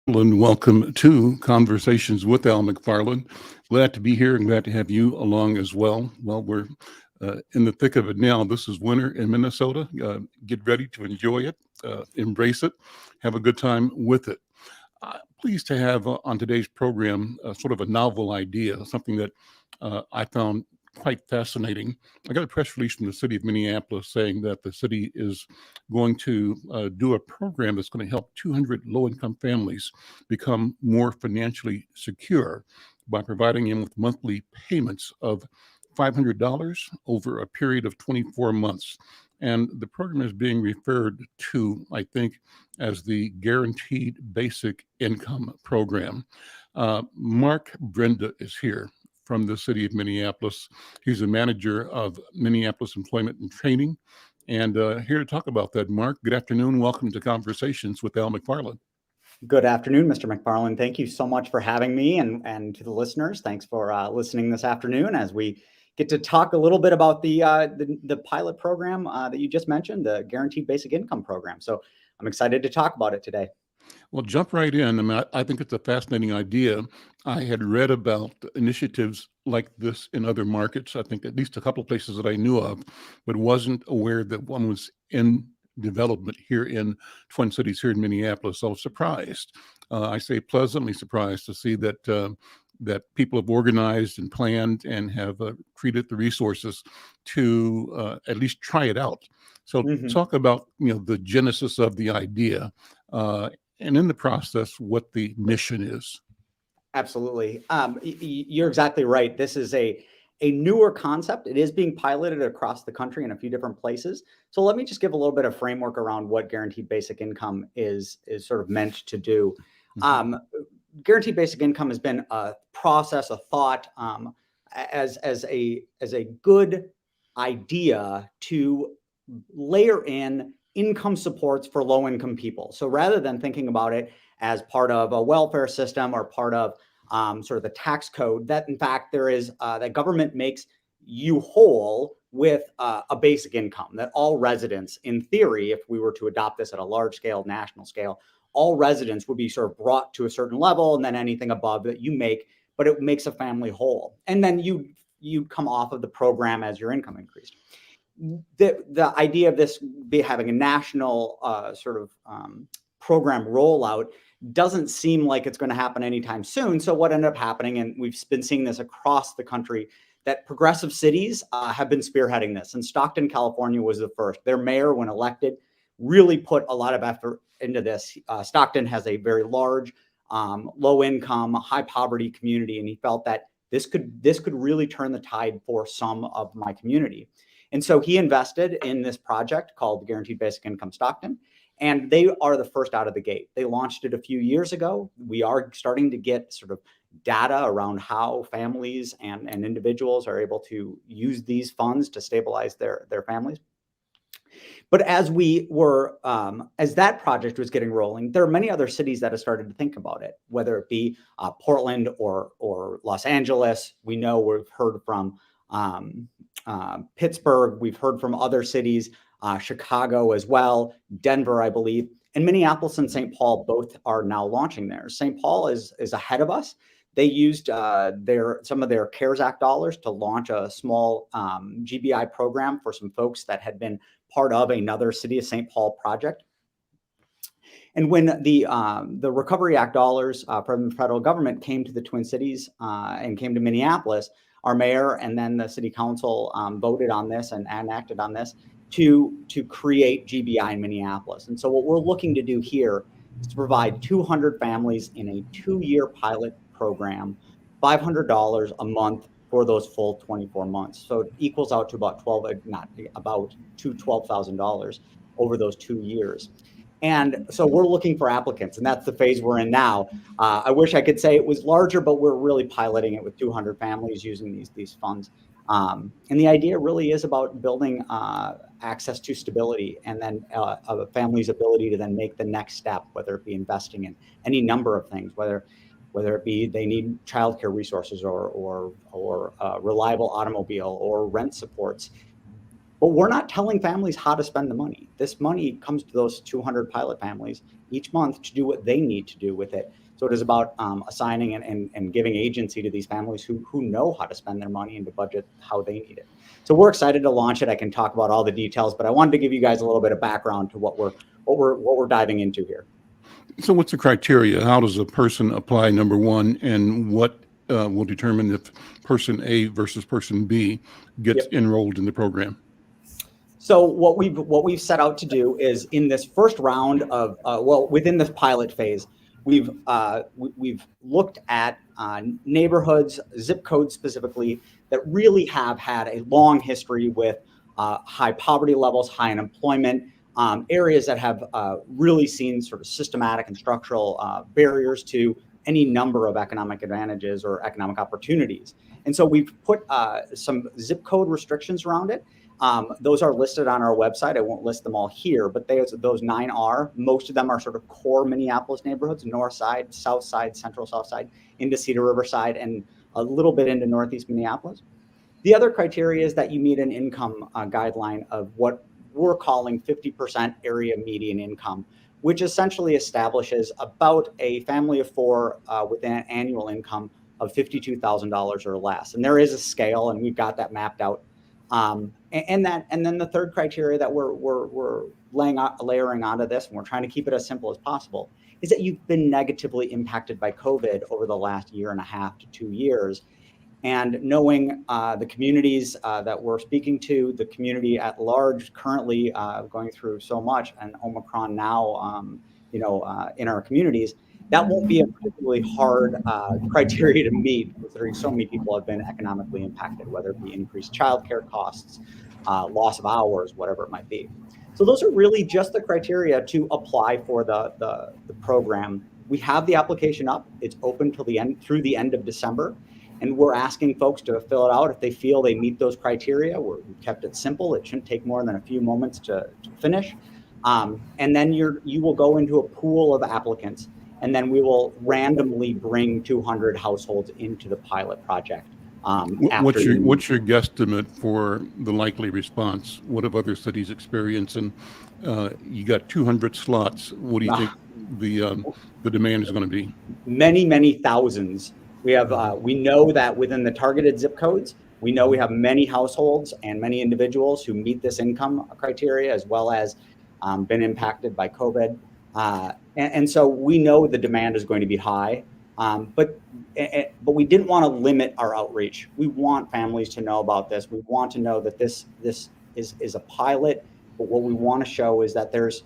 And welcome to Conversations with Al McFarlane. Glad to be here and glad to have you along as well. Well, we're in the thick of it now. This is winter in Minnesota. Get ready to enjoy it, embrace it, have a good time with it. Pleased to have on today's program sort of a novel idea, something that I found quite fascinating. I got a press release from the city of Minneapolis saying that the city is going to do a program that's going to help 200 low income families become more financially secure by providing them with monthly payments of $500 over a period of 24 months. And the program is being referred to, I think, as the Guaranteed Basic Income Program. Mark Brenda is here from the city of Minneapolis. He's a manager of Minneapolis Employment and Training. And here to talk about that, Mark, good afternoon. Welcome to Conversations with Al McFarlane. Good afternoon, Mr. McFarlane. Thank you so much for having me, and to the listeners, thanks for listening this afternoon as we get to talk a little bit about the pilot program that you just mentioned, the Guaranteed Basic Income Program. So I'm excited to talk about it today. Well, jump right in. I mean, I think it's a fascinating idea. I had read about initiatives like this in other markets, I think at least a couple of places that I knew of, but wasn't aware that one was in development here in Twin Cities, here in Minneapolis. So I was surprised. I say pleasantly surprised to see that people have organized and planned and have created the resources to at least try it out. So talk about the genesis of the idea. And in the process, what the mission is. Absolutely. You're exactly right. This is a newer concept. It is being piloted across the country in a few different places. So let me just give a little bit of framework around what Guaranteed Basic Income is sort of meant to do. Guaranteed Basic Income has been a process, a thought, as a good idea to layer in income supports for low-income people. So rather than thinking about it as part of a welfare system or part of sort of the tax code, that in fact there is that government makes you whole with a basic income, that all residents, in theory, if we were to adopt this at a large scale, national scale, all residents would be sort of brought to a certain level, and then anything above that you make, but it makes a family whole. And then you come off of the program as your income increased. The idea of this having a national program rollout doesn't seem like it's going to happen anytime soon. So what ended up happening, and we've been seeing this across the country, that progressive cities have been spearheading this. And Stockton, California was the first. Their mayor, when elected, really put a lot of effort into this. Stockton has a very large, low income, high poverty community, and he felt that this could really turn the tide for some of my community. And so he invested in this project called Guaranteed Basic Income Stockton, and they are the first out of the gate. They launched it a few years ago. We are starting to get sort of data around how families and individuals are able to use these funds to stabilize their families. But as that project was getting rolling, there are many other cities that have started to think about it, whether it be Portland or Los Angeles. We've heard from Pittsburgh. We've heard from other cities, Chicago as well, Denver, I believe, and Minneapolis and St. Paul both are now launching theirs. St. Paul is ahead of us. They used some of their CARES Act dollars to launch a small GBI program for some folks that had been part of another City of St. Paul project. And when the Recovery Act dollars from the federal government came to the Twin Cities and came to Minneapolis, our mayor and then the city council voted on this and acted on this to create GBI in Minneapolis. And so what we're looking to do here is to provide 200 families in a 2-year pilot program, $500 a month for those full 24 months. So it equals out to about $12,000 over those 2 years. And so we're looking for applicants, and that's the phase we're in now. I wish I could say it was larger, but we're really piloting it with 200 families using these funds. And the idea really is about building access to stability, and then a family's ability to then make the next step, whether it be investing in any number of things, whether it be they need childcare resources or reliable automobile or rent supports. but we're not telling families how to spend the money. This money comes to those 200 pilot families each month to do what they need to do with it. So it is about assigning and giving agency to these families who know how to spend their money and to budget how they need it. So we're excited to launch it. I can talk about all the details, but I wanted to give you guys a little bit of background to what we're diving into here. So what's the criteria? How does a person apply, number one, and what will determine if person A versus person B gets enrolled in the program? So what we've set out to do is, in this first round of within this pilot phase, we've looked at neighborhoods, zip codes specifically, that really have had a long history with high poverty levels, high unemployment, areas that have really seen sort of systematic and structural barriers to any number of economic advantages or economic opportunities. And so we've put some zip code restrictions around it. Those are listed on our website. I won't list them all here, but those 9 are, most of them are sort of core Minneapolis neighborhoods: North Side, South Side, Central South Side, into Cedar Riverside, and a little bit into Northeast Minneapolis. The other criteria is that you meet an income guideline of what we're calling 50% area median income, which essentially establishes about a family of 4 with an annual income of $52,000 or less. And there is a scale, and we've got that mapped out. And then the third criteria that we're layering onto this, and we're trying to keep it as simple as possible, is that you've been negatively impacted by COVID over the last 1.5 to 2 years. And knowing the communities that we're speaking to, the community at large currently going through so much, and Omicron now, in our communities, that won't be a particularly hard criteria to meet, considering so many people have been economically impacted, whether it be increased childcare costs, loss of hours, whatever it might be. So those are really just the criteria to apply for the program. We have the application up. It's open till through the end of December. And we're asking folks to fill it out if they feel they meet those criteria. We've kept it simple. It shouldn't take more than a few moments to finish. And then you will go into a pool of applicants, and then we will randomly bring 200 households into the pilot project. What's your guesstimate for the likely response? What have other cities experienced? And you got 200 slots. What do you think the demand is going to be? Many, many thousands. We know that within the targeted zip codes, we know we have many households and many individuals who meet this income criteria, as well as been impacted by COVID. And so we know the demand is going to be high, but we didn't want to limit our outreach. We want families to know about this. We want to know that this is a pilot, but what we want to show is that there's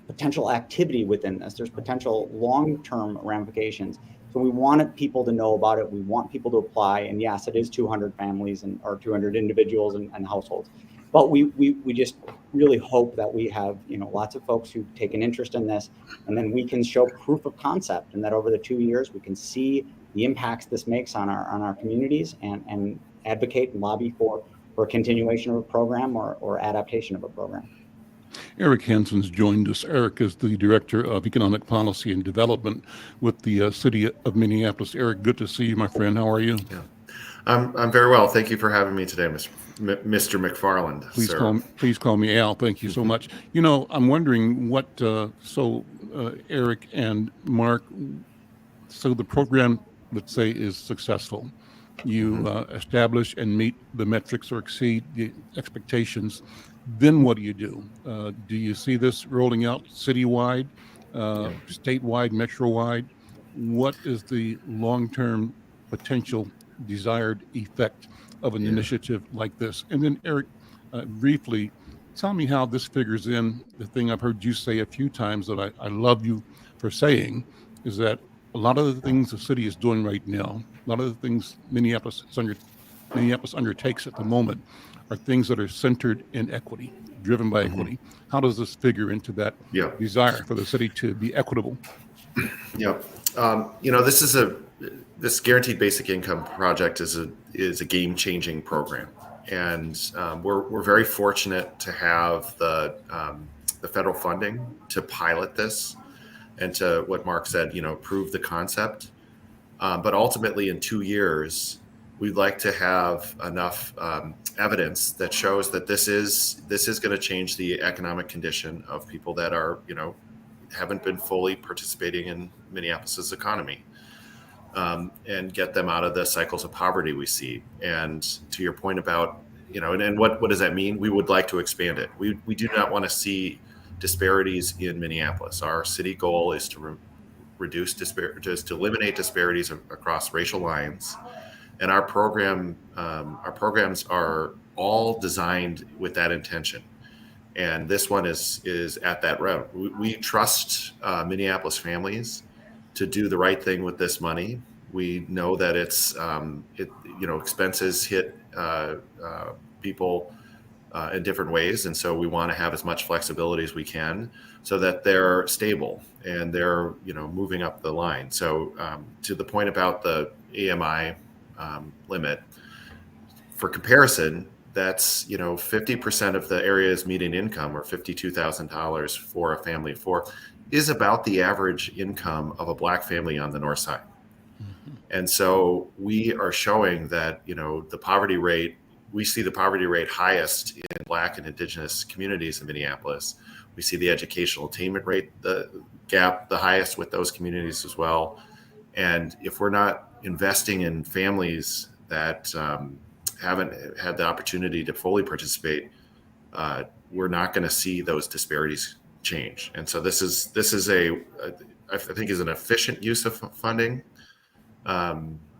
potential activity within this. There's potential long-term ramifications. So we wanted people to know about it. We want people to apply. And yes, it is 200 families or 200 individuals and households. But we just really hope that we have lots of folks who take an interest in this, and then we can show proof of concept, and that over the 2 years we can see the impacts this makes on our communities, and advocate and lobby for a continuation of a program or adaptation of a program. Eric Hansen's joined us. Eric is the Director of Economic Policy and Development with the City of Minneapolis. Eric, good to see you, my friend. How are you? Yeah, I'm very well. Thank you for having me today, Mr. McFarlane. Please call me Al. Thank you so much. I'm wondering what, Eric and Mark, so the program, let's say, is successful. You establish and meet the metrics or exceed the expectations. Then what do you do? Do you see this rolling out citywide, statewide, metro-wide? What is the long-term potential desired effect of an initiative like this? And then, Eric, briefly, tell me how this figures in. The thing I've heard you say a few times that I love you for saying is that a lot of the things the city is doing right now, a lot of the things Minneapolis undertakes at the moment, are things that are centered in equity, driven by equity. How does this figure into that desire for the city to be equitable? Yeah, this guaranteed basic income project is a game-changing program, and we're very fortunate to have the federal funding to pilot this, and to what Mark said, prove the concept. But ultimately, in 2 years, we'd like to have enough evidence that shows that this is going to change the economic condition of people that are, haven't been fully participating in Minneapolis's economy, and get them out of the cycles of poverty we see. And to your point about, and what does that mean? We would like to expand it. We do not want to see disparities in Minneapolis. Our city goal is to just to eliminate disparities across racial lines. And our programs are all designed with that intention. And this one is at that route. We trust Minneapolis families to do the right thing with this money. We know that expenses hit people in different ways, and so we want to have as much flexibility as we can so that they're stable and they're moving up the line. So to the point about the AMI limit, for comparison, that's 50% of the area's median income, or $52,000 for a family of four, is about the average income of a Black family on the north side. Mm-hmm. And so we are showing that the poverty rate, we see the poverty rate highest in Black and Indigenous communities in Minneapolis. We see the educational attainment rate, the gap, the highest with those communities as well. And if we're not investing in families that haven't had the opportunity to fully participate, we're not going to see those disparities change. And so this is I think is an efficient use of funding.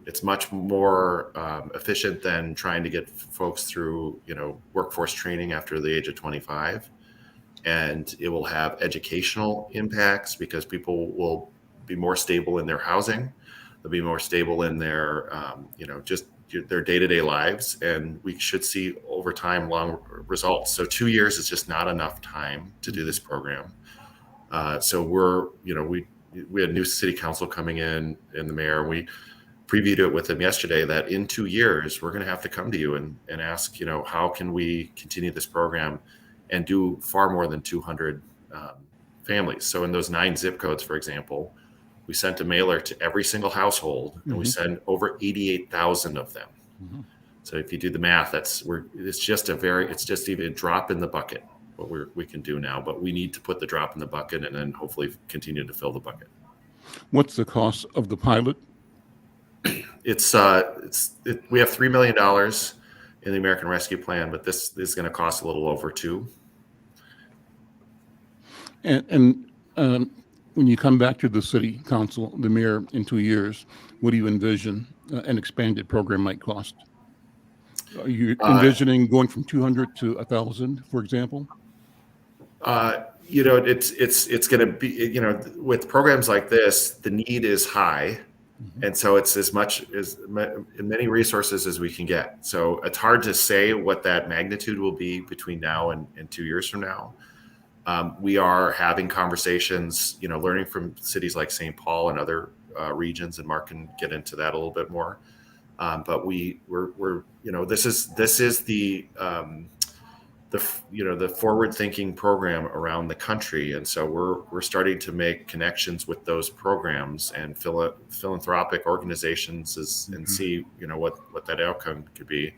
It's much more efficient than trying to get folks through, workforce training after the age of 25. And it will have educational impacts because people will be more stable in their housing. They'll be more stable in their, just their day-to-day lives. And we should see over time long results. So 2 years is just not enough time to do this program. So we had new city council coming in and the mayor, and we previewed it with them yesterday that in 2 years, we're going to have to come to you and ask, how can we continue this program and do far more than 200 families. So in those 9 zip codes, for example, we sent a mailer to every single household, and we sent over 88,000 of them. Mm-hmm. So if you do the math, it's just even a drop in the bucket, what we can do now, but we need to put the drop in the bucket and then hopefully continue to fill the bucket. What's the cost of the pilot? We have $3 million in the American Rescue Plan, but this is going to cost a little over $2 million. And when you come back to the city council, the mayor, in 2 years, what do you envision an expanded program might cost? Are you envisioning going from 200 to 1,000, for example? It's going to be, with programs like this, the need is high. Mm-hmm. And so it's as many resources as we can get. So it's hard to say what that magnitude will be between now and 2 years from now. We are having conversations, learning from cities like St. Paul and other regions, and Mark can get into that a little bit more. But we're this is the forward-thinking program around the country, and so we're starting to make connections with those programs and philanthropic organizations and see what that outcome could be.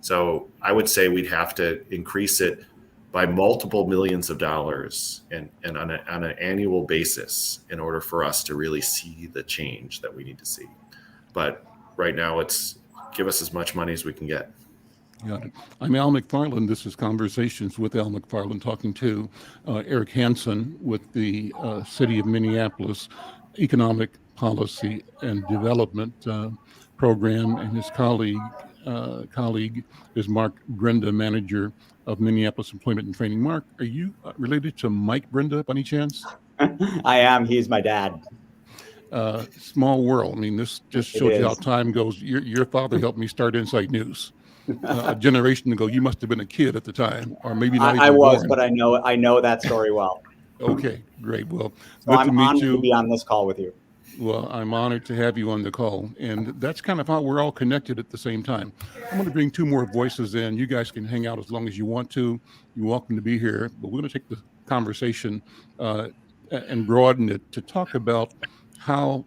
So I would say we'd have to increase it by multiple millions of dollars and on an annual basis in order for us to really see the change that we need to see. But right now, it's give us as much money as we can get. Got it. I'm Al McFarlane. This is Conversations with Al McFarlane, talking to Eric Hansen with the City of Minneapolis Economic Policy and Development Program, and his colleague is Mark Brenda, manager of Minneapolis Employment and Training. Mark, are you related to Mike Brenda by any chance? I am. He's my dad. Small world. I mean, this just shows you how time goes. Your father helped me start Inside News. A generation ago. You must have been a kid at the time, or maybe not. I was, but I know that story well. Okay, great. Well, so I'm honored to be on this call with you. Well, I'm honored to have you on the call, and that's kind of how we're all connected at the same time. I'm going to bring 2 more voices in. You guys can hang out as long as you want to. You're welcome to be here, but we're going to take the conversation and broaden it to talk about how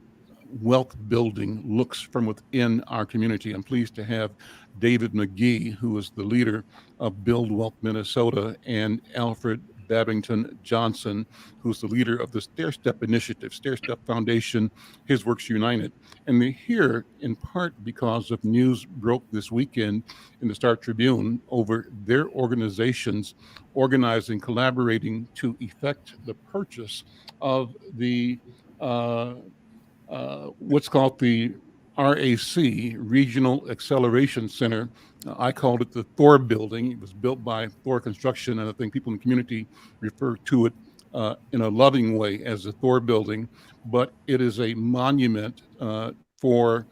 wealth building looks from within our community. I'm pleased to have David McGee, who is the leader of Build Wealth Minnesota, and Alfred Babington Johnson, who's the leader of the Stair Step Initiative, Stair Step Foundation, His Works United. And they're here in part because of news broke this weekend in the Star Tribune over their organizations organizing, collaborating to effect the purchase of the what's called the RAC, Regional Acceleration Center. I called it the Thor Building. It was built by Thor Construction, and I think people in the community refer to it in a loving way as the Thor Building. But it is a monument for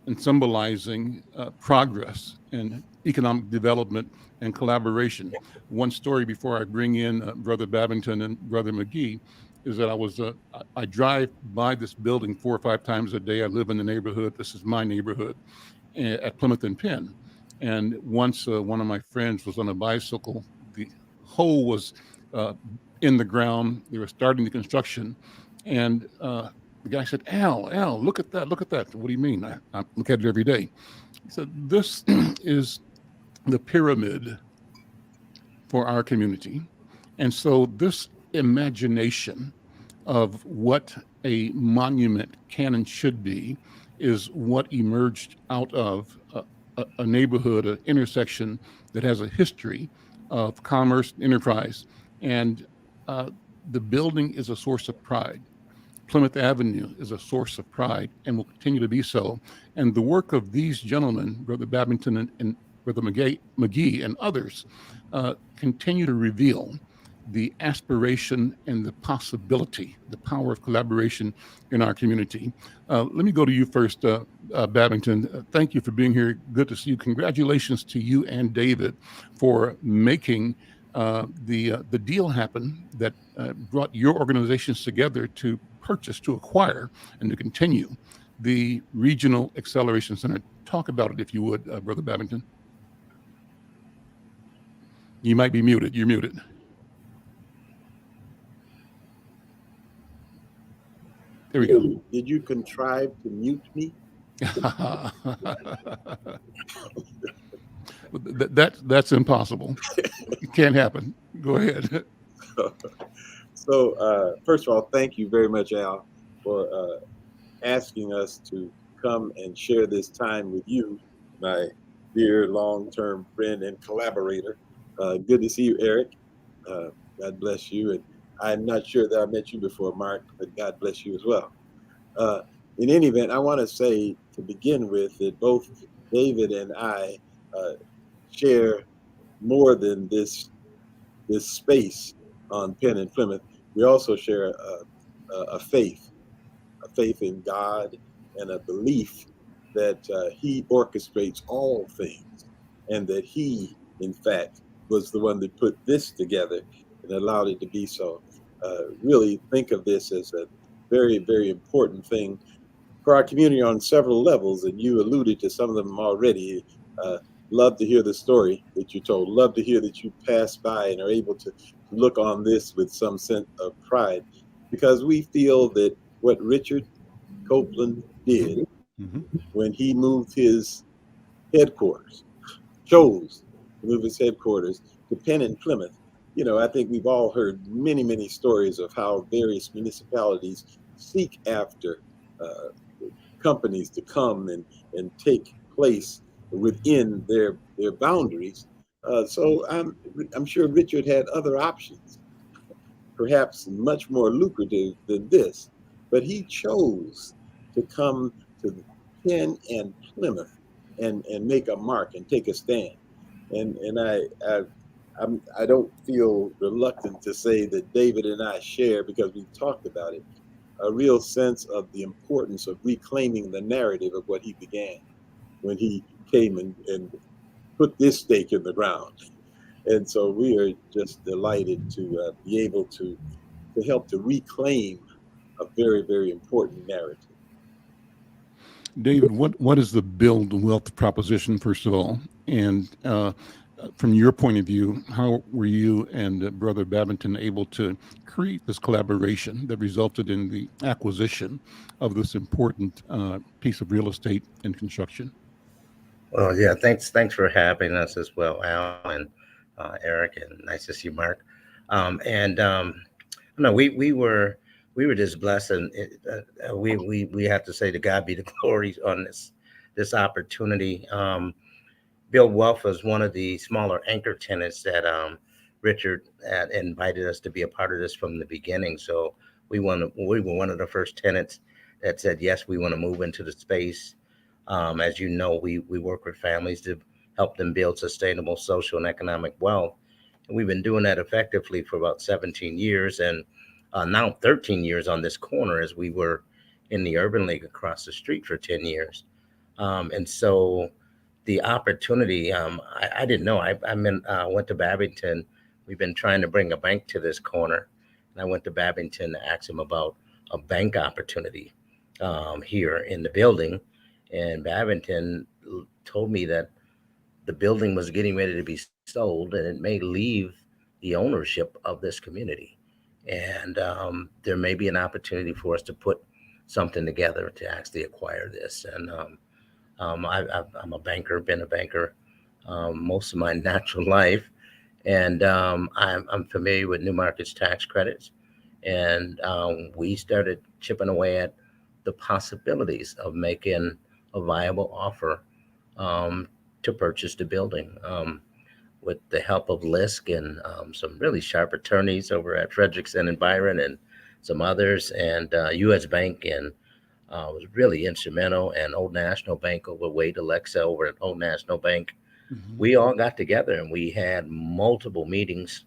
and symbolizing progress and economic development and collaboration. One story before I bring in Brother Babington and Brother McGee is that I drive by this building 4 or 5 times a day. I live in the neighborhood. This is my neighborhood at Plymouth and Penn. And once one of my friends was on a bicycle, the hole was in the ground. They were starting the construction. And the guy said, Al, look at that. Look at that. What do you mean? I look at it every day. He said, this is the pyramid for our community. And so this imagination of what a monument can and should be is what emerged out of a neighborhood, an intersection that has a history of commerce and enterprise. And the building is a source of pride. Plymouth Avenue is a source of pride and will continue to be so. And the work of these gentlemen, Brother Babington and Brother McGee and others, continue to reveal the aspiration and the possibility, the power of collaboration in our community. Let me go to you first, Babington. Thank you for being here. Good to see you. Congratulations to you and David for making the deal happen that brought your organizations together to purchase, to acquire, and to continue the Regional Acceleration Center. Talk about it, if you would, Brother Babington. You might be muted. You're muted. There we go. Did you contrive to mute me? That's impossible. It can't happen. Go ahead. So, first of all, thank you very much, Al, for asking us to come and share this time with you, my dear long-term friend and collaborator. Good to see you, Eric. God bless you. And I'm not sure that I met you before, Mark, but God bless you as well. In any event, I want to say to begin with that both David and I share more than this space on Penn and Plymouth. We also share a faith in God and a belief that He orchestrates all things, and that He, in fact, was the one that put this together and allowed it to be so. Really think of this as a very, very important thing for our community on several levels, and you alluded to some of them already. Love to hear the story that you told. Love to hear that you passed by and are able to look on this with some sense of pride, because we feel that what Richard Copeland did when he moved his headquarters, chose to move his headquarters to Penn and Plymouth. You know, I think we've all heard many, many stories of how various municipalities seek after companies to come and take place within their boundaries. So I'm sure Richard had other options, perhaps much more lucrative than this, but he chose to come to Penn and Plymouth and make a mark and take a stand. And I don't feel reluctant to say that David and I share, because we've talked about it, a real sense of the importance of reclaiming the narrative of what he began when he came and put this stake in the ground. And so we are just delighted to be able to help to reclaim a very, very important narrative. David, what is the Build Wealth proposition, first of all? And from your point of view, how were you and Brother Babington able to create this collaboration that resulted in the acquisition of this important piece of real estate and construction? Well, yeah, thanks for having us as well, Al and Eric, and nice to see you, Mark. And no, we were just blessed, and we have to say to God be the glory on this opportunity. Bill Welf was one of the smaller anchor tenants that Richard had invited us to be a part of this from the beginning. So we were one of the first tenants that said yes, we want to move into the space. As you know, we work with families to help them build sustainable social and economic wealth. And we've been doing that effectively for about 17 years, and now 13 years on this corner, as we were in the Urban League across the street for 10 years. And so the opportunity, I didn't know. I went to Babington. We've been trying to bring a bank to this corner. And I went to Babington to ask him about a bank opportunity here in the building. And Babington told me that the building was getting ready to be sold and it may leave the ownership of this community. And there may be an opportunity for us to put something together to actually acquire this. And I'm a banker, been a banker most of my natural life. And I'm familiar with New Markets tax credits. And we started chipping away at the possibilities of making a viable offer to purchase the building with the help of Lisk and some really sharp attorneys over at Frederickson and Byron and some others, and U.S. Bank, and was really instrumental, and Old National Bank over Wade Alexa over at Old National Bank. Mm-hmm. We all got together and we had multiple meetings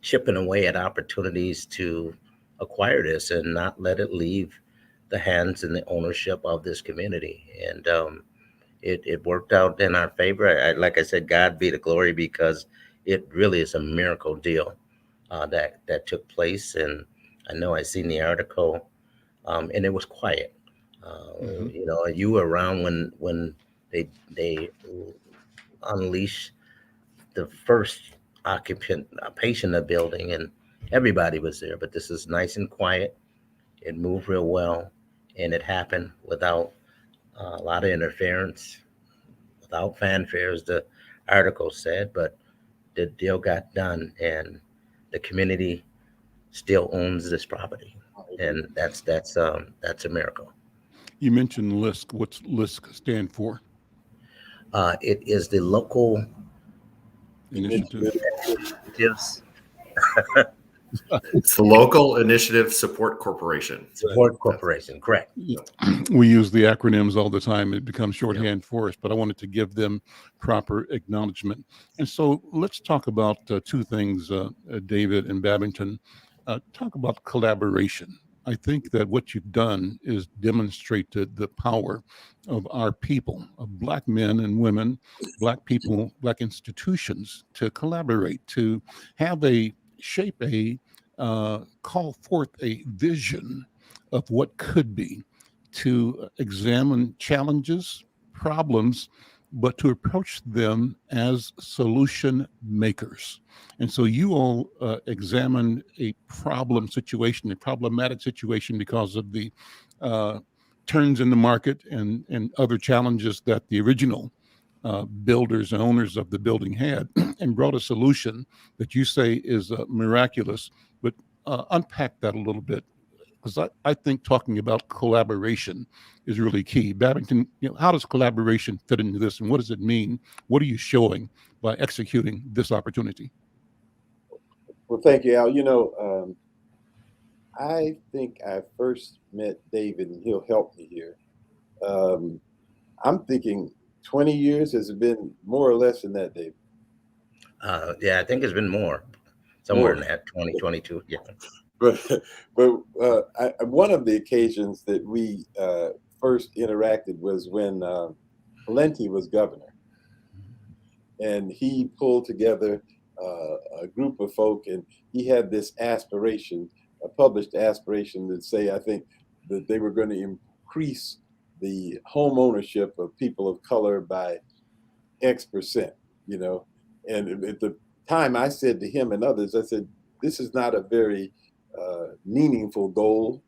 chipping away at opportunities to acquire this and not let it leave the hands and the ownership of this community. And it worked out in our favor. Like I said, God be the glory, because it really is a miracle deal that took place. And I know I seen the article, and it was quiet. Mm-hmm. You know, you were around when they unleashed the first patient of the building, and everybody was there. But this is nice and quiet. It moved real well, and it happened without a lot of interference, without fanfare, as the article said. But the deal got done, and the community still owns this property, and that's a miracle. You mentioned LISC. What's LISC stand for? It is the local initiative. It's the Local Initiative Support Corporation. Support Corporation, correct. We use the acronyms all the time. It becomes shorthand for us, but I wanted to give them proper acknowledgement. And so let's talk about two things, David and Babington. Talk about collaboration. I think that what you've done is demonstrated the power of our people, of Black men and women, Black people, Black institutions, to collaborate, to have shape a call forth a vision of what could be, to examine challenges, problems, but to approach them as solution makers. And so you all examined a problematic situation because of the turns in the market and other challenges that the original builders and owners of the building had, and brought a solution that you say is miraculous. But unpack that a little bit, because I think talking about collaboration is really key. Babington, how does collaboration fit into this, and what does it mean? What are you showing by executing this opportunity? Well, thank you, Al. I think I first met David, and he'll help me here. I'm thinking 20 years. Has it been more or less than that, David? Yeah, I think it's been more, somewhere in that 2022. Yeah. But one of the occasions that we first interacted was when Valenti was governor, and he pulled together a group of folk, and he had this aspiration, a published aspiration, that say, I think, that they were going to increase the home ownership of people of color by X%. you know. And at the time, I said to him and others, I said, this is not a very meaningful goal,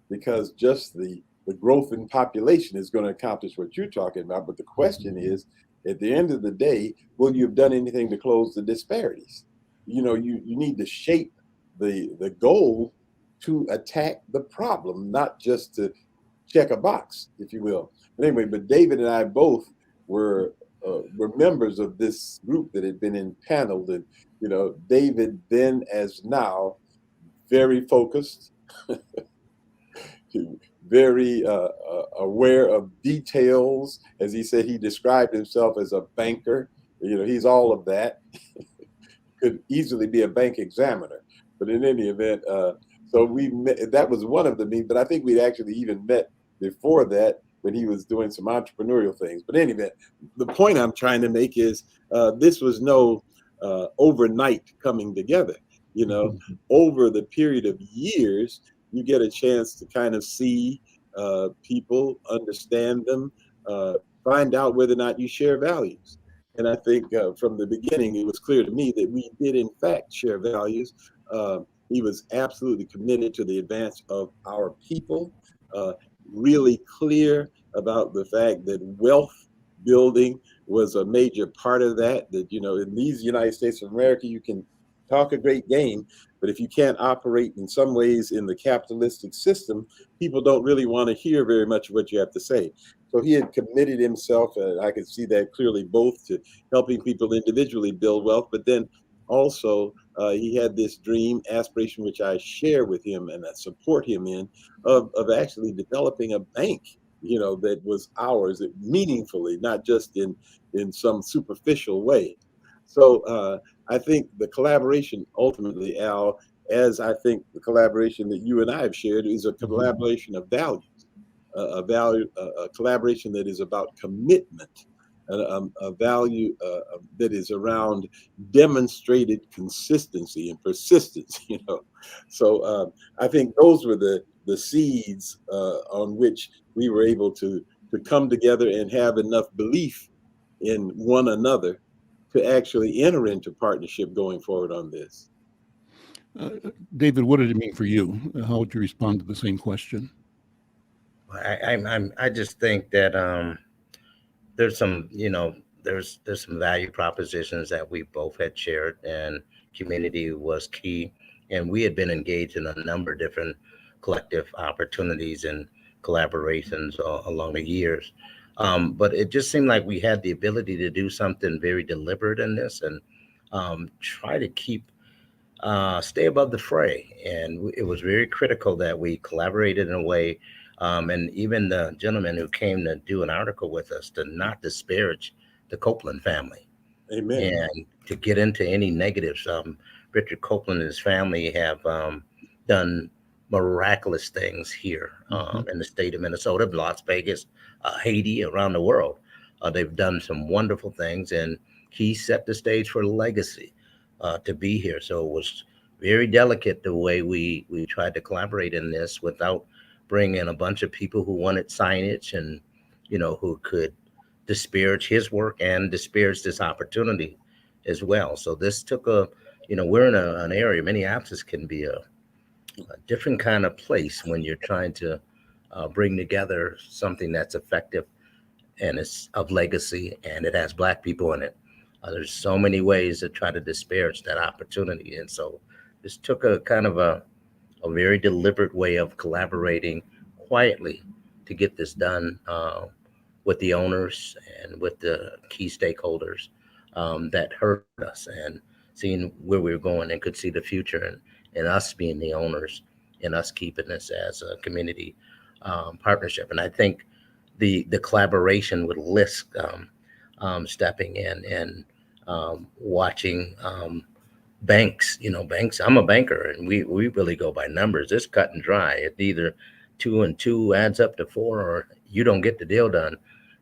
because just the growth in population is going to accomplish what you're talking about. But the question is, at the end of the day, will you have done anything to close the disparities? You know, you need to shape the goal to attack the problem, not just to check a box, if you will. But anyway, but David and I both were members of this group that had been impaneled, and you know, David then as now, very focused, very aware of details. As he said, he described himself as a banker. You know, he's all of that. Could easily be a bank examiner. But in any event, so we met, that was one of the meetings, but I think we'd actually even met before that when he was doing some entrepreneurial things. But anyway, the point I'm trying to make is this was no overnight coming together. You know, over the period of years, you get a chance to kind of see people, understand them, find out whether or not you share values. And I think from the beginning, it was clear to me that we did, in fact, share values. He was absolutely committed to the advance of our people, really clear about the fact that wealth building was a major part of that, that, you know, in these United States of America, you can talk a great game, but if you can't operate in some ways in the capitalistic system, people don't really want to hear very much of what you have to say. So he had committed himself, and I could see that clearly, both to helping people individually build wealth, but then also he had this dream, aspiration, which I share with him and I support him in, of actually developing a bank, you know, that was ours, that meaningfully, not just in some superficial way. So I think the collaboration ultimately, Al, as I think the collaboration that you and I have shared, is a collaboration of values, a collaboration that is about commitment, a value that is around demonstrated consistency and persistence. You know, so I think those were the seeds on which we were able to come together and have enough belief in one another to actually enter into partnership going forward on this. David, what did it mean for you? How would you respond to the same question? I just think that there's some, you know, there's some value propositions that we both had shared, and community was key. And we had been engaged in a number of different collective opportunities and collaborations along the years. But it just seemed like we had the ability to do something very deliberate in this, and try to keep stay above the fray. And it was very critical that we collaborated in a way. And even the gentleman who came to do an article with us, to not disparage the Copeland family. Amen. And to get into any negatives. Richard Copeland and his family have done miraculous things here in the state of Minnesota, Las Vegas, Haiti, around the world. They've done some wonderful things, and he set the stage for legacy to be here. So it was very delicate the way we tried to collaborate in this without bringing in a bunch of people who wanted signage and, you know, who could disparage his work and disparage this opportunity as well. So this took you know, we're in an area, Minneapolis can be a different kind of place when you're trying to bring together something that's effective and it's of legacy and it has Black people in it. There's so many ways to try to disparage that opportunity. And so this took a kind of a very deliberate way of collaborating quietly to get this done with the owners and with the key stakeholders that heard us and seeing where we were going and could see the future, and us being the owners and us keeping this as a community partnership. And I think the collaboration with LISC stepping in and watching banks, you know, banks, I'm a banker, and we really go by numbers. It's cut and dry. It's either 2 and 2 adds up to 4 or you don't get the deal done.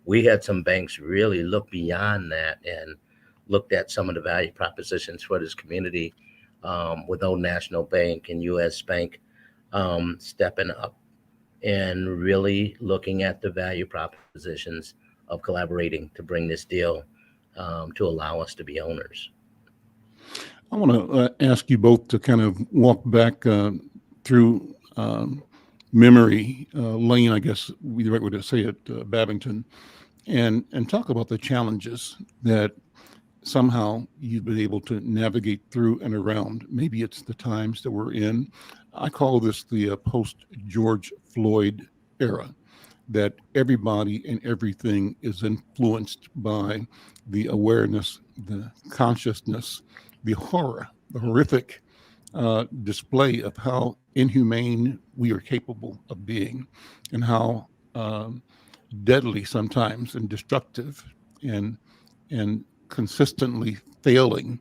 We had some banks really look beyond that and looked at some of the value propositions for this community with Old National Bank and US Bank stepping up and really looking at the value propositions of collaborating to bring this deal to allow us to be owners. I want to ask you both to kind of walk back through memory lane, I guess would be the right way to say it, Babington, and talk about the challenges that somehow you've been able to navigate through and around. Maybe it's the times that we're in. I call this the post-George Floyd era, that everybody and everything is influenced by the awareness, the consciousness, the horror, the horrific display of how inhumane we are capable of being, and how deadly sometimes and destructive and consistently failing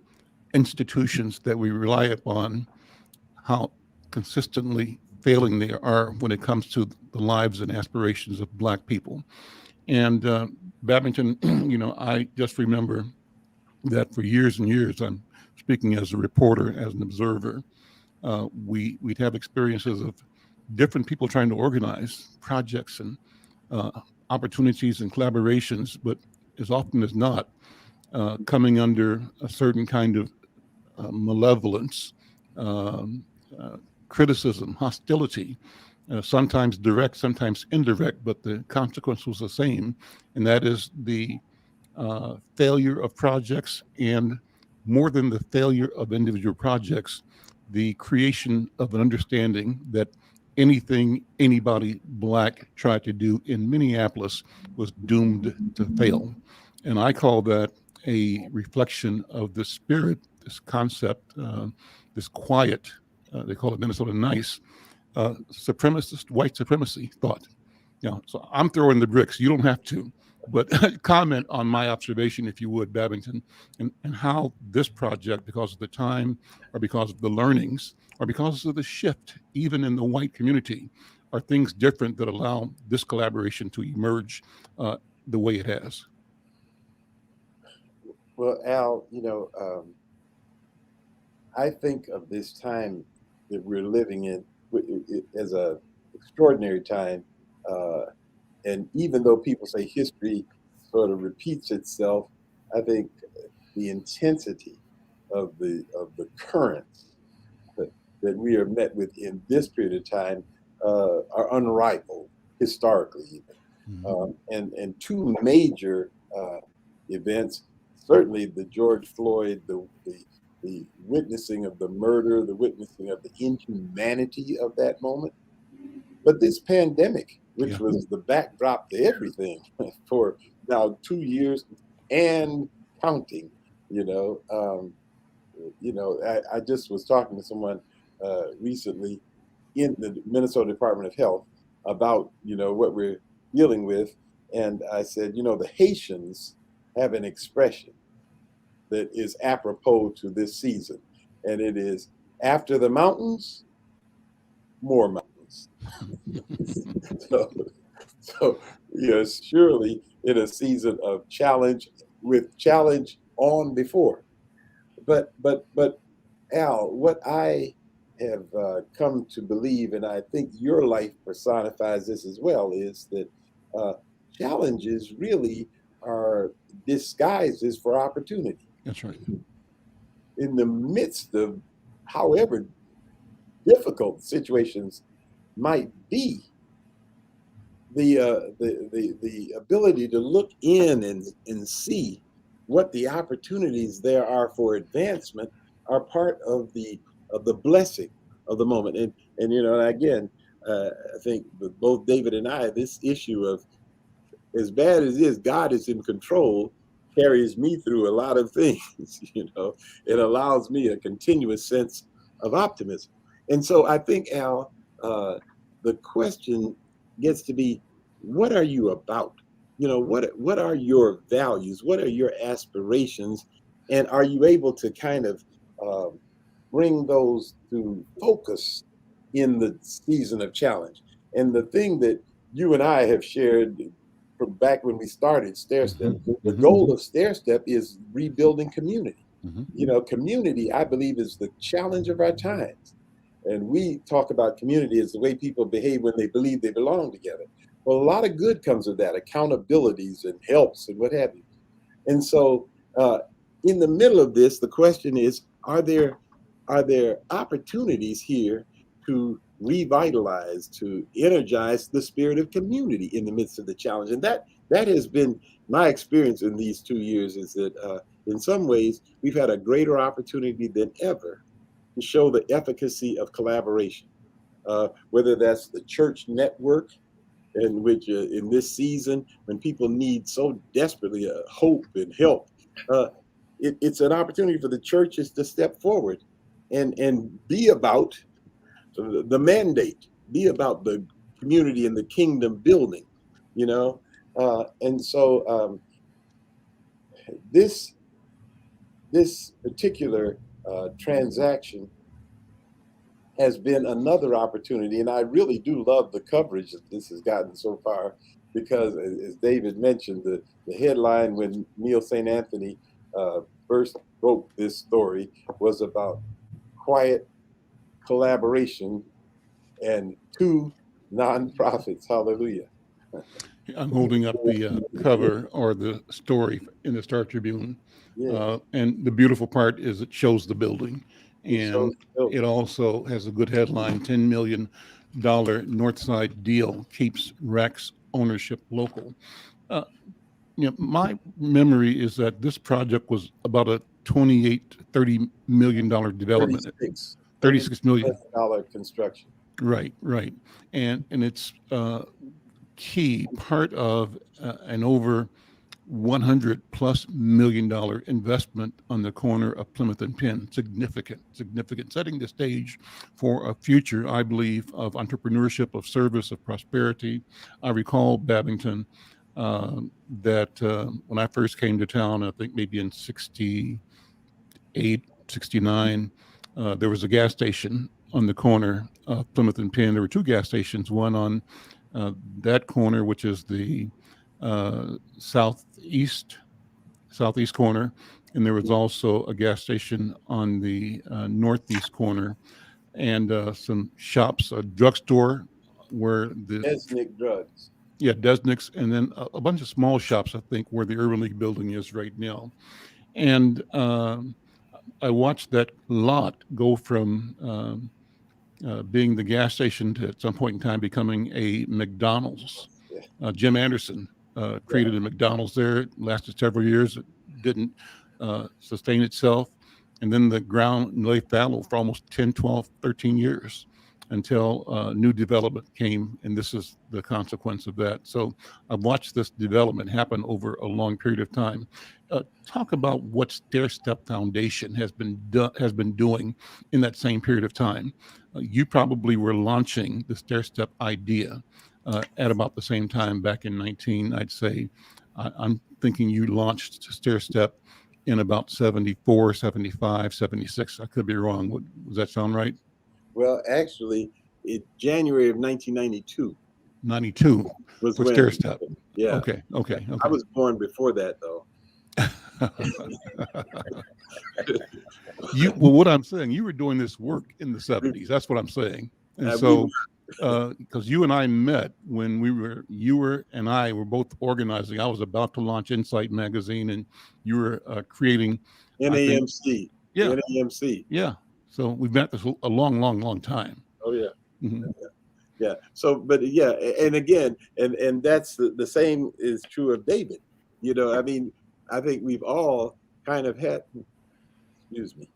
institutions that we rely upon, how consistently failing they are when it comes to the lives and aspirations of Black people. And Babington, I just remember that for years and years, I'm speaking as a reporter, as an observer, we'd have experiences of different people trying to organize projects and opportunities and collaborations, but as often as not, coming under a certain kind of malevolence, criticism, hostility, sometimes direct, sometimes indirect, but the consequence was the same, and that is the failure of projects, and more than the failure of individual projects, the creation of an understanding that anything anybody Black tried to do in Minneapolis was doomed to fail. And I call that a reflection of the spirit, this concept, this quiet, they call it Minnesota nice, supremacist white supremacy thought. So I'm throwing the bricks. You don't have to, but comment on my observation, if you would, Babington, and how this project, because of the time, or because of the learnings, or because of the shift, even in the white community, are things different that allow this collaboration to emerge the way it has. Well, Al, I think of this time that we're living in as a extraordinary time. And even though people say history sort of repeats itself, I think the intensity of the currents that we are met with in this period of time are unrivaled historically, even. And two major events, certainly the George Floyd, the witnessing of the murder, the witnessing of the inhumanity of that moment, but this pandemic, which was the backdrop to everything for now 2 years and counting. I just was talking to someone recently in the Minnesota Department of Health about what we're dealing with, and I said, the Haitians have an expression that is apropos to this season, and it is, after the mountains, more mountains. So yes, surely in a season of challenge, with challenge on before. But Al, what I have come to believe, and I think your life personifies this as well, is that challenges really are disguises for opportunity. That's right. In the midst of however difficult situations might be, the ability to look in and see what the opportunities there are for advancement are part of the blessing of the moment. And again, I think with both David and I, this issue of, as bad as it is, God is in control, carries me through a lot of things. It allows me a continuous sense of optimism. And so I think, Al, the question gets to be, what are you about? What are your values? What are your aspirations? And are you able to kind of bring those to focus in the season of challenge? And the thing that you and I have shared from back when we started StairStep, the goal of StairStep is rebuilding community. Community, I believe, is the challenge of our times. And we talk about community as the way people behave when they believe they belong together. Well, a lot of good comes of that, accountabilities and helps and what have you. And so In the middle of this, the question is, are there opportunities here to revitalize, to energize the spirit of community in the midst of the challenge? And that has been my experience in these 2 years, is that in some ways we've had a greater opportunity than ever to show the efficacy of collaboration, whether that's the church network, in which in this season, when people need so desperately hope and help, it's an opportunity for the churches to step forward and be about the mandate, be about the community and the kingdom building, and so this particular transaction has been another opportunity, and I really do love the coverage that this has gotten so far, because as David mentioned, the headline when Neil St. Anthony first wrote this story was about quiet collaboration and 2 nonprofits. Hallelujah. I'm holding up the cover or the story in the Star Tribune. Yeah. And the beautiful part is it shows the building. And So, it also has a good headline, $10 million Northside deal keeps Rex ownership local. My memory is that this project was about a $28-30 million development. 36 million construction. Right. And it's key part of an over $100+ million investment on the corner of Plymouth and Penn. Significant, setting the stage for a future, I believe, of entrepreneurship, of service, of prosperity. I recall, Babington, that when I first came to town, I think maybe in 68, 69, there was a gas station on the corner of Plymouth and Penn. There were 2 gas stations, one on that corner, which is the southeast corner, and there was also a gas station on the northeast corner, and some shops, a drugstore where the Ethnic drugs. Yeah, Desnick's, and then a bunch of small shops, I think, where the Urban League building is right now. And I watched that lot go from being the gas station to, at some point in time, becoming a McDonald's. Jim Anderson created a McDonald's there. It lasted several years. It didn't sustain itself. And then the ground lay fallow for almost 10, 12, 13 years until new development came. And this is the consequence of that. So I've watched this development happen over a long period of time. Talk about what Stair Step Foundation has been doing in that same period of time. You probably were launching the Stair Step idea at about the same time back in I'd say, I'm thinking you launched Stair Step in about 74, 75, 76. I could be wrong. Does that sound right? Well, actually, in January of 1992. 92 was for when Stair Step. Yeah. Okay. I was born before that, though. What I'm saying, you were doing this work in the 70s. That's what I'm saying. And so, because you and I met when you and I were both organizing. I was about to launch Insight Magazine, and you were creating NAMC. Yeah. NAMC. Yeah. So we've met this a long time. Oh, yeah. Mm-hmm. Yeah. So, but yeah, and again, and that's the same is true of David. I mean, I think we've all kind of had, excuse me.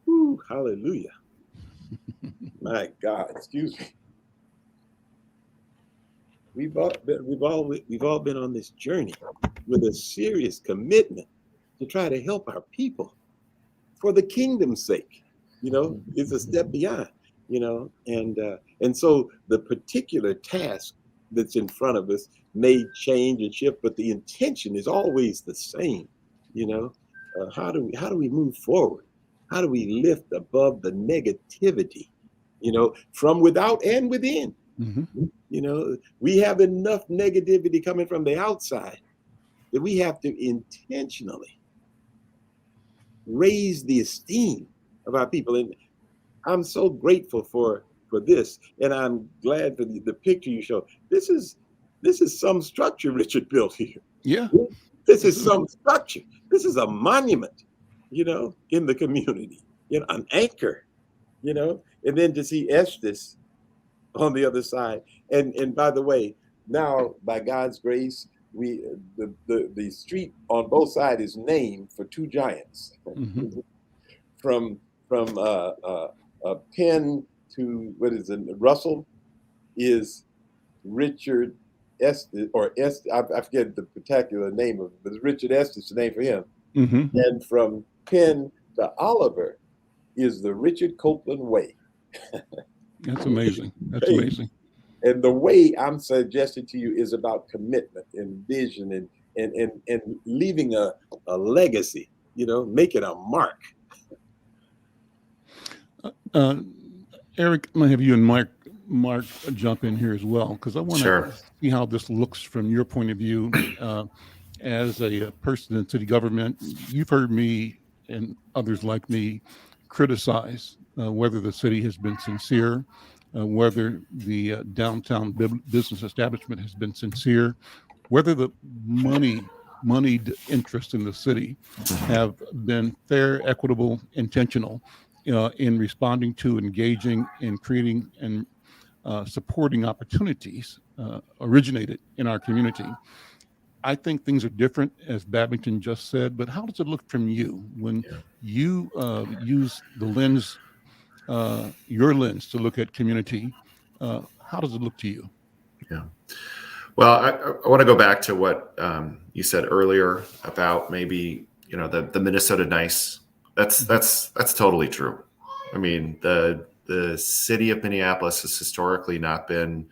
Whew, hallelujah. My God, excuse me. We've all been on this journey with a serious commitment to try to help our people for the kingdom's sake. It's a step beyond. And so the particular task that's in front of us may change and shift, but the intention is always the same. How do we move forward? How do we lift above the negativity, from without and within? Mm-hmm. We have enough negativity coming from the outside that we have to intentionally raise the esteem of our people. And I'm so grateful for this, and I'm glad for the picture you show. This is some structure Richard built here. Yeah. This is some structure. This is a monument, in the community, an anchor, and then to see Estes on the other side. And by the way, now by God's grace, the street on both sides is named for two giants. Mhm. from Penn to what is it, Russell is Richard Estes, or Estes, I forget the particular name of it, but it's Richard Estes, the name for him. Mhm. And from Penn to Oliver is the Richard Copeland Way. That's amazing. That's amazing. And the way I'm suggesting to you is about commitment and vision and leaving a legacy, making a mark. Eric, I'm gonna have you and Mark jump in here as well, because I want to Sure. see how this looks from your point of view as a person in city government. You've heard me and others like me criticize whether the city has been sincere, whether the downtown business establishment has been sincere, whether the moneyed interests in the city have been fair, equitable, intentional in responding to, engaging, in creating and supporting opportunities originated in our community. I think things are different, as Babington just said, but how does it look from you when you use the lens, your lens, to look at community? How does it look to you? Yeah. Well, I want to go back to what you said earlier about maybe, the Minnesota nice. That's totally true. I mean, the city of Minneapolis has historically not been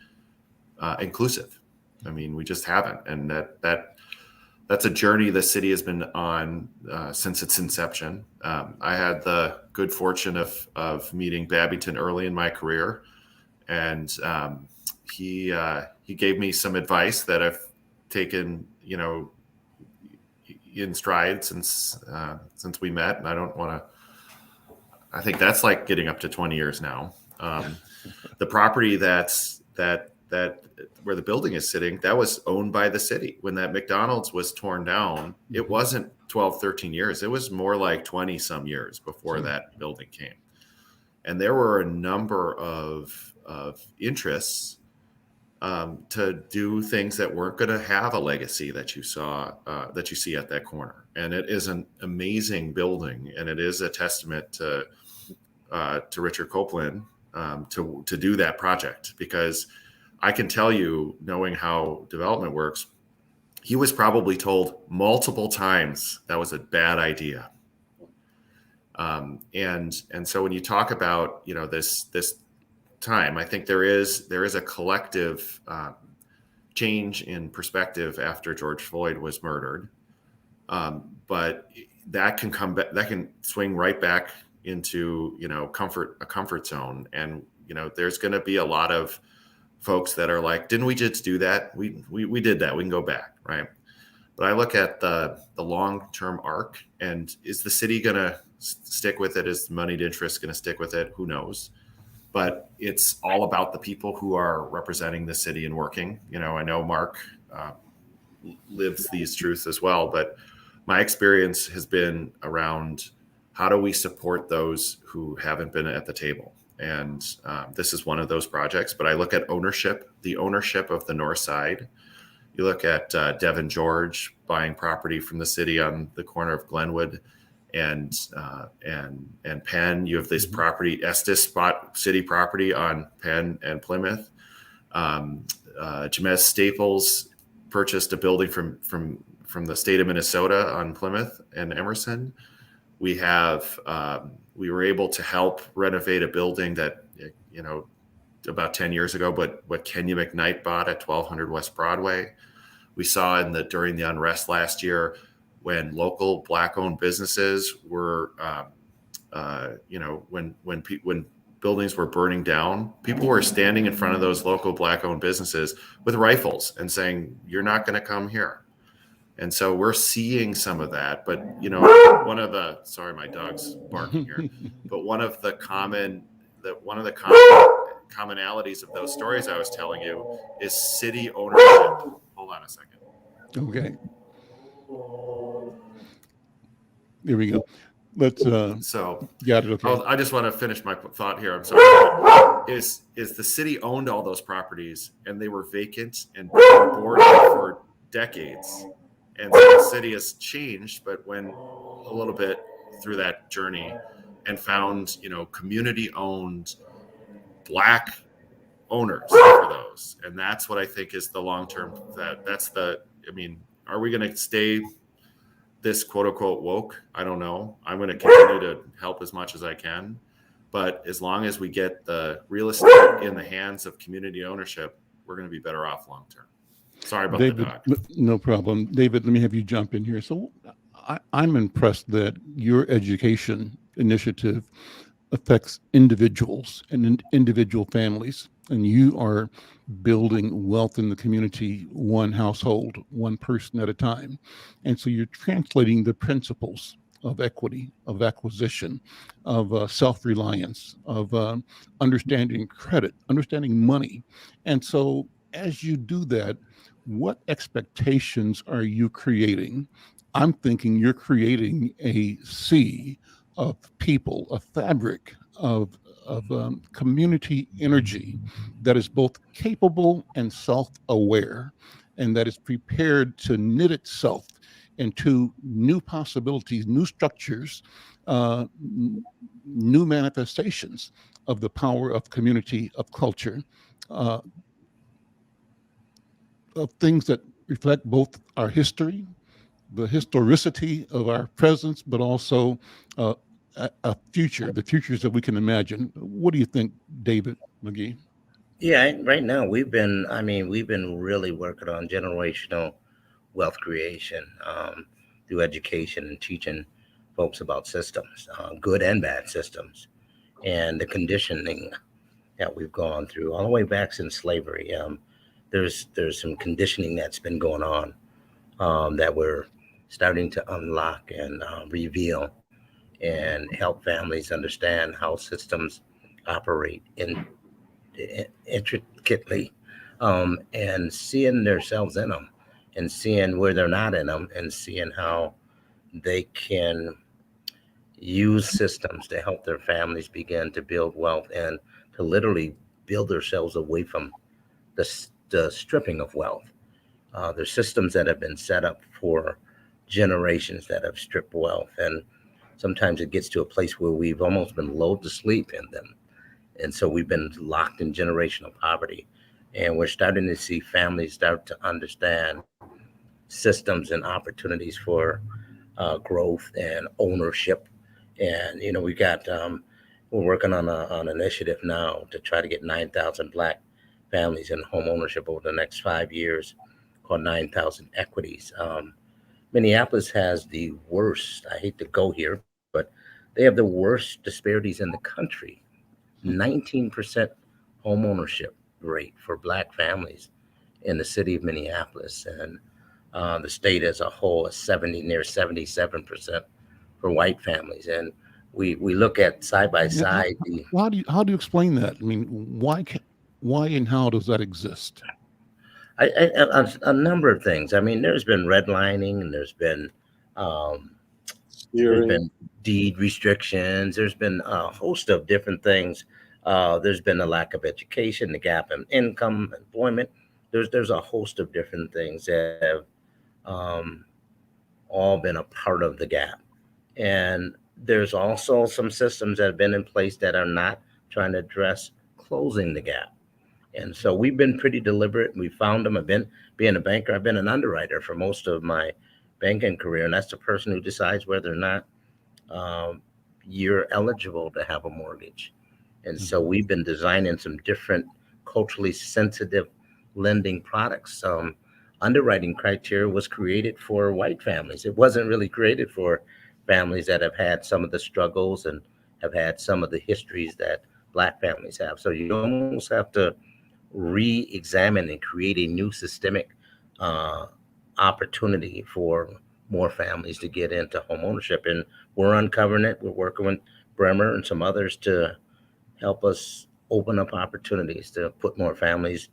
inclusive. I mean, we just haven't, and that's a journey the city has been on since its inception. I had the good fortune of meeting Babington early in my career, and he gave me some advice that I've taken, in stride since we met. And I think that's like getting up to 20 years now. The property that where the building is sitting, that was owned by the city. When that McDonald's was torn down, it wasn't 12, 13 years. It was more like 20 some years before that building came. And there were a number of interests to do things that weren't going to have a legacy that you see at that corner. And it is an amazing building, and it is a testament to Richard Copeland to do that project, because I can tell you, knowing how development works, he was probably told multiple times that was a bad idea. And so when you talk about, this time, I think there is a collective change in perspective after George Floyd was murdered. But that can come back, that can swing right back into, a comfort zone. And, there's going to be a lot of folks that are like, didn't we just do that? We did that. We can go back. Right. But I look at the long-term arc, and is the city going to stick with it? Is the moneyed interest going to stick with it? Who knows? But it's all about the people who are representing the city and working. I know Mark lives these truths as well, but my experience has been around how do we support those who haven't been at the table? And this is one of those projects. But I look at the ownership of the north side. You look at Devin George buying property from the city on the corner of Glenwood and Penn. You have this property, Estes spot city property on Penn and Plymouth. Jamez Staples purchased a building from the state of Minnesota on Plymouth and Emerson. We were able to help renovate a building that, about 10 years ago, but what Kenya McKnight bought at 1200 West Broadway. We saw during the unrest last year, when local Black-owned businesses were, when buildings were burning down, people were standing in front of those local Black-owned businesses with rifles and saying, "You're not going to come here." And so we're seeing some of that. But sorry, my dog's barking here. But one of the commonalities of those stories I was telling you is city ownership. Hold on a second. Okay. There we go. Let's So got it. Okay. I just want to finish my thought here. I'm sorry. Is the city owned all those properties and they were vacant and boarded for decades, and so the city has changed, but went a little bit through that journey and found community owned Black owners for those, and that's what I think is the long term. Are we going to stay this quote unquote woke? I don't know. I'm going to continue to help as much as I can, but as long as we get the real estate in the hands of community ownership, we're going to be better off long term. Sorry about David, the dog. no problem. David, let me have you jump in here. So I'm impressed that your education initiative affects individuals and individual families, and you are building wealth in the community, one household, one person at a time. And so you're translating the principles of equity, of acquisition, of self-reliance, of understanding credit, understanding money. And so as you do that, what expectations are you creating? I'm thinking you're creating a sea of people, a fabric of community energy that is both capable and self-aware, and that is prepared to knit itself into new possibilities, new structures, new manifestations of the power of community, of culture, of things that reflect both our history, the historicity of our presence, but also a future, the futures that we can imagine. What do you think, David McGee? Yeah, right now we've been really working on generational wealth creation through education and teaching folks about systems, good and bad systems, and the conditioning that we've gone through all the way back since slavery. There's some conditioning that's been going on that we're starting to unlock and reveal and help families understand how systems operate intricately, and seeing themselves in them and seeing where they're not in them and seeing how they can use systems to help their families begin to build wealth and to literally build themselves away from the stripping of wealth. There's systems that have been set up for generations that have stripped wealth, and sometimes it gets to a place where we've almost been lulled to sleep in them. And so we've been locked in generational poverty. And we're starting to see families start to understand systems and opportunities for growth and ownership. And, we got, we're working on an initiative now to try to get 9,000 Black families in home ownership over the next 5 years, called 9,000 Equities. Minneapolis has the worst, I hate to go here, but they have the worst disparities in the country. 19% home ownership rate for Black families in the city of Minneapolis, and the state as a whole is near 77% for white families. And we look at side by side. How do you explain that? I mean, why and how does that exist? A number of things. I mean, there's been redlining, and there's been deed restrictions. There's been a host of different things. There's been a lack of education, the gap in income, employment. There's a host of different things that have all been a part of the gap. And there's also some systems that have been in place that are not trying to address closing the gap. And so we've been pretty deliberate. We found them. Being a banker, I've been an underwriter for most of my banking career, and that's the person who decides whether or not you're eligible to have a mortgage. And so we've been designing some different culturally sensitive lending products. Underwriting criteria was created for white families. It wasn't really created for families that have had some of the struggles and have had some of the histories that Black families have. So you almost have to re-examine and create a new systemic opportunity for more families to get into home ownership. And we're uncovering it. We're working with Bremer and some others to help us open up opportunities to put more families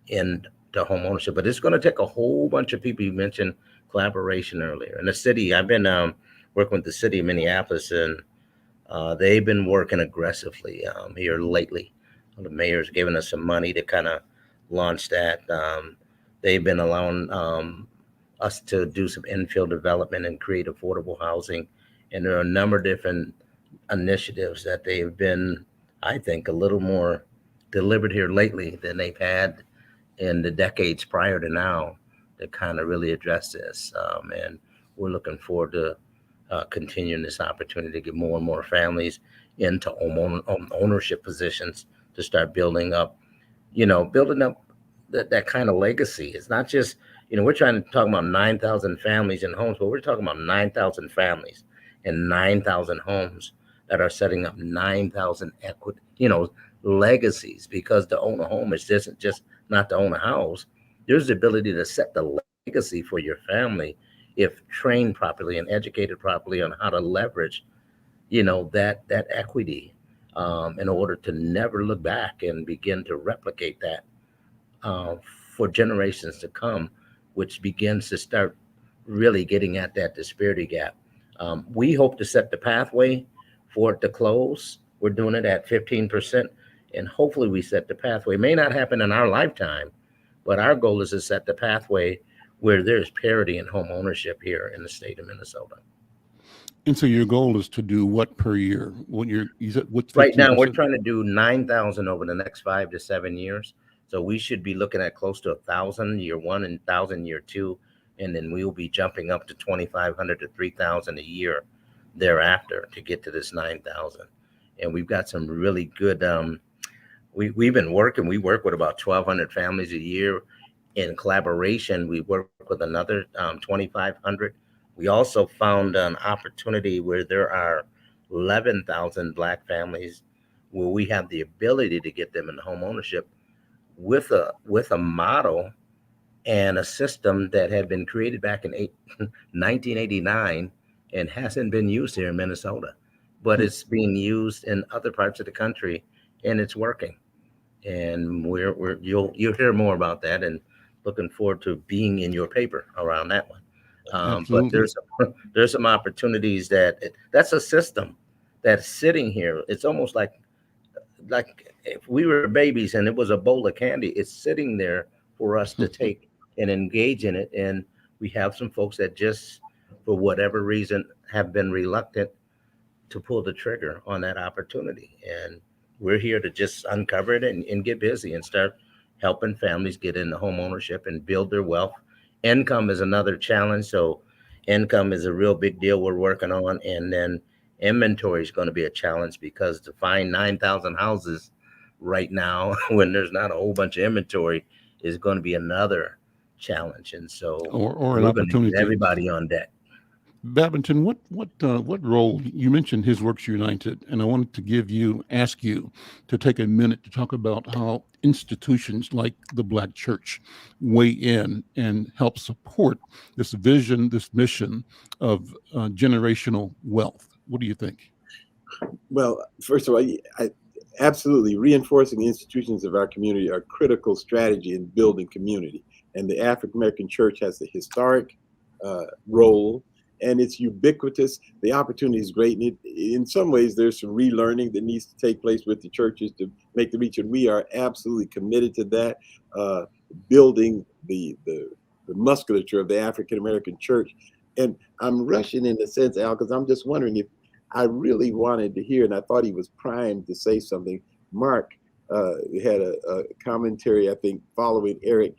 in to home ownership. But it's going to take a whole bunch of people. You mentioned collaboration earlier. In the city, I've been working with the city of Minneapolis, and they've been working aggressively here lately. The mayor's given us some money to kind of launch that. They've been allowing us to do some infill development and create affordable housing. And there are a number of different initiatives that they've been, I think, a little more deliberate here lately than they've had in the decades prior to now to kind of really address this. And we're looking forward to continuing this opportunity to get more and more families into home ownership positions to start building up that kind of legacy. It's not just, we're trying to talk about 9,000 families and homes, but we're talking about 9,000 families and 9,000 homes that are setting up 9,000 legacies, because to own a home is just not to own a house. There's the ability to set the legacy for your family if trained properly and educated properly on how to leverage, that equity in order to never look back and begin to replicate that for generations to come, which begins to start really getting at that disparity gap. We hope to set the pathway for it to close. We're doing it at 15%, and hopefully we set the pathway. It may not happen in our lifetime, but our goal is to set the pathway where there's parity in home ownership here in the state of Minnesota. And so your goal is to do what per year? You said what's right now 15%? we're trying to do 9,000 over the next 5 to 7 years. So we should be looking at close to 1,000 year one and 1,000 year two, and then we'll be jumping up to 2,500 to 3,000 a year thereafter to get to this 9,000. And we've got some really good. We've been working. We work with about 1,200 families a year. In collaboration, we work with another 2,500. We also found an opportunity where there are 11,000 Black families where we have the ability to get them into home ownership with a model and a system that had been created back in 1989 and hasn't been used here in Minnesota, but it's being used in other parts of the country, and it's working. And you'll hear more about that, and looking forward to being in your paper around that one. But there's some opportunities that's a system that's sitting here. It's almost like if we were babies and it was a bowl of candy, it's sitting there for us to take and engage in it. And we have some folks that just, for whatever reason, have been reluctant to pull the trigger on that opportunity. And we're here to just uncover it and get busy and start helping families get into home ownership and build their wealth. Income is another challenge. So income is a real big deal we're working on. And then inventory is going to be a challenge, because to find 9,000 houses right now when there's not a whole bunch of inventory is going to be another challenge. And so or an opportunity. Everybody on deck. Babington, what role, you mentioned His Works United, and I wanted to ask you to take a minute to talk about how institutions like the Black Church weigh in and help support this vision, this mission of generational wealth. What do you think? Well, first of all, absolutely, reinforcing the institutions of our community are critical strategy in building community. And the African American Church has the historic role, and it's ubiquitous. The opportunity is great. And in some ways, there's some relearning that needs to take place with the churches to make the reach. And we are absolutely committed to that, building the musculature of the African American Church. And I'm rushing in a sense, Al, because I'm just wondering if I really wanted to hear, and I thought he was primed to say something. Mark had a commentary, I think, following Eric.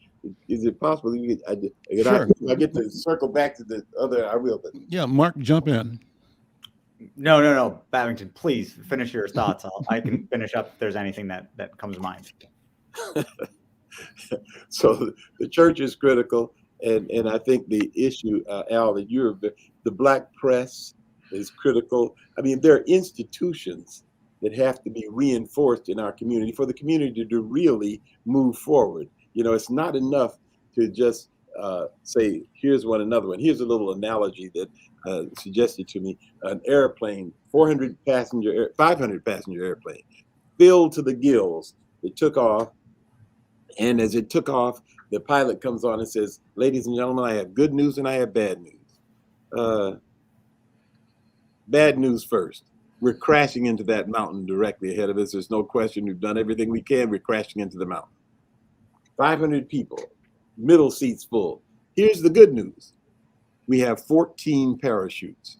Is it possible Sure. I get to circle back to the other? I will. But Yeah, Mark, jump in. No, Babington, please finish your thoughts. I can finish up if there's anything that comes to mind. So the church is critical, and I think the issue, Al, that the Black press is critical. I mean, there are institutions that have to be reinforced in our community for the community to really move forward. It's not enough to just say, here's another one. Here's a little analogy that suggested to me. An airplane, 500 passenger airplane, filled to the gills. It took off. And as it took off, the pilot comes on and says, "Ladies and gentlemen, I have good news and I have bad news." Bad news first. We're crashing into that mountain directly ahead of us. There's no question. We've done everything we can. We're crashing into the mountain. 500 people, middle seats full. Here's the good news. We have 14 parachutes.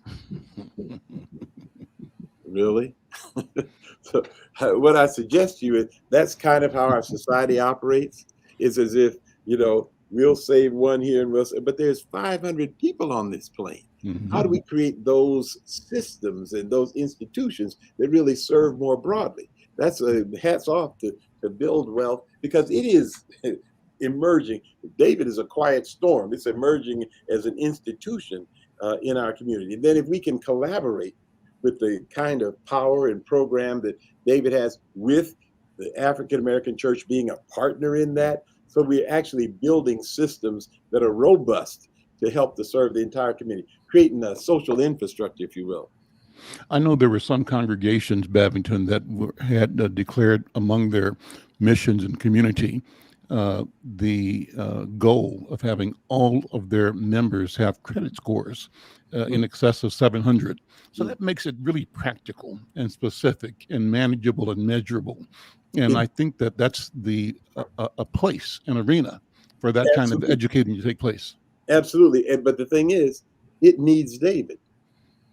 Really? So what I suggest to you is that's kind of how our society operates. It's as if, we'll save one here and but there's 500 people on this plane. Mhm. How do we create those systems and those institutions that really serve more broadly? That's hats off to build wealth, because it is emerging. David is a quiet storm. It's emerging as an institution in our community. And then if we can collaborate with the kind of power and program that David has, with the African American church being a partner in that, so we're actually building systems that are robust to help to serve the entire community, creating a social infrastructure, if you will. I know there were some congregations, Babington, that had declared among their missions and community the goal of having all of their members have credit scores in excess of 700. So that makes it really practical and specific and manageable and measurable. And I think that that's a place, an arena for that kind of educating to take place. Absolutely. But the thing is, it needs David.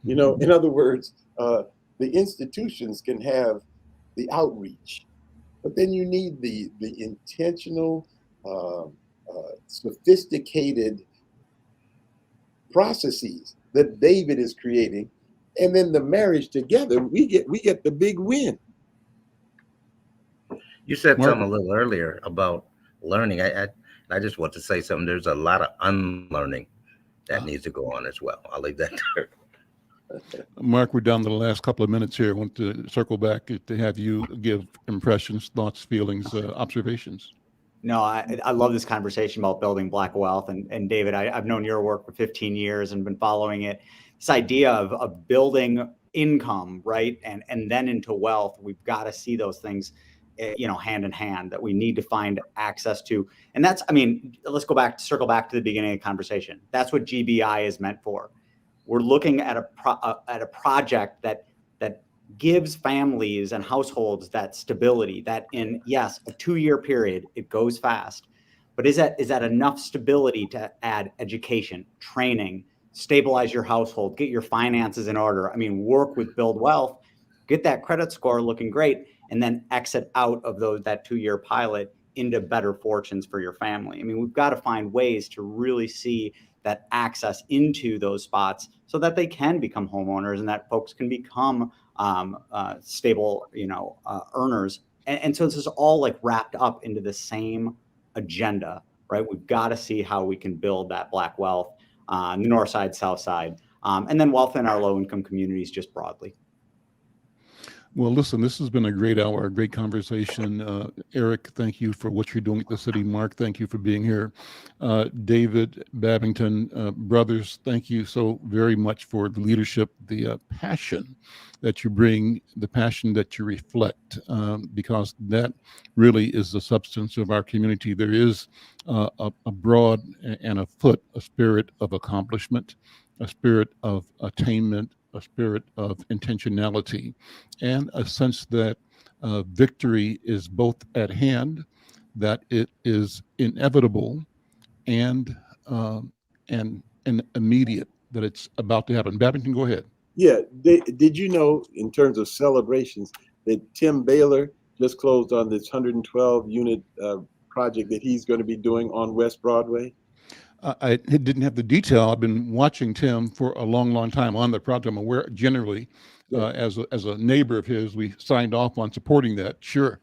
In other words, the institutions can have the outreach, but then you need the intentional, sophisticated processes that David is creating, and then the marriage together, we get the big win. You said something a little earlier about learning. I just want to say something. There's a lot of unlearning that needs to go on as well. I'll leave that there. Mark, we're down to the last couple of minutes here. I want to circle back to have you give impressions, thoughts, feelings, observations. No, I love this conversation about building Black wealth. And David, I've known your work for 15 years and been following it. This idea of building income, right? And then into wealth, we've got to see those things, hand in hand, that we need to find access to. And that's, let's circle back to the beginning of the conversation. That's what GBI is meant for. We're looking at a project that gives families and households that stability, that in, yes, a 2-year period, it goes fast, but is that enough stability to add education, training, stabilize your household, get your finances in order? Work with Build Wealth, get that credit score looking great, and then exit out of that 2-year pilot into better fortunes for your family. We've got to find ways to really see that access into those spots so that they can become homeowners and that folks can become stable, earners. And so this is all like wrapped up into the same agenda, right? We've got to see how we can build that Black wealth, the north side, south side, and then wealth in our low income communities just broadly. Well, listen, this has been a great hour, a great conversation. Eric, thank you for what you're doing at the city. Mark, thank you for being here. David, Babington, brothers, thank you so very much for the leadership, the passion that you bring, the passion that you reflect, because that really is the substance of our community. There is a broad and afoot a spirit of accomplishment, a spirit of attainment, a spirit of intentionality, and a sense that victory is both at hand, that it is inevitable, and immediate, that it's about to happen. Babington, go ahead. Yeah, did you know, in terms of celebrations, that Tim Baylor just closed on this 112 unit project that he's going to be doing on West Broadway? I didn't have the detail. I've been watching Tim for a long, long time on the project. I'm aware, generally, as a neighbor of his, we signed off on supporting that. Sure,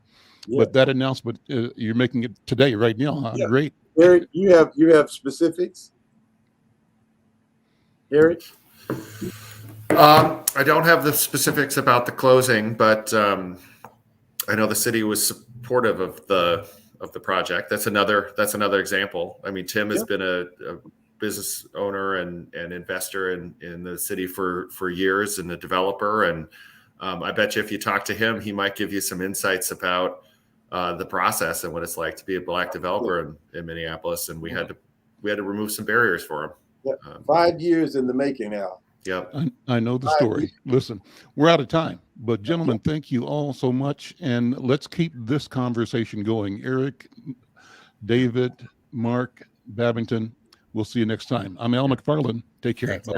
but that announcement, you're making it today, right now. Huh? Yeah. Great, Eric. You have specifics, Eric? I don't have the specifics about the closing, but I know the city was supportive of the project. That's another example. Tim has been a business owner and investor in the city for years, and a developer. And I bet you if you talk to him, he might give you some insights about the process and what it's like to be a Black developer in Minneapolis, and we had to remove some barriers for them. 5 years in the making, Al. Yep. I know the story. Listen, we're out of time, but gentlemen, thank you all so much. And let's keep this conversation going. Eric, David, Mark, Babington, we'll see you next time. I'm Al McFarlane. Take care. Thanks, Bye-bye.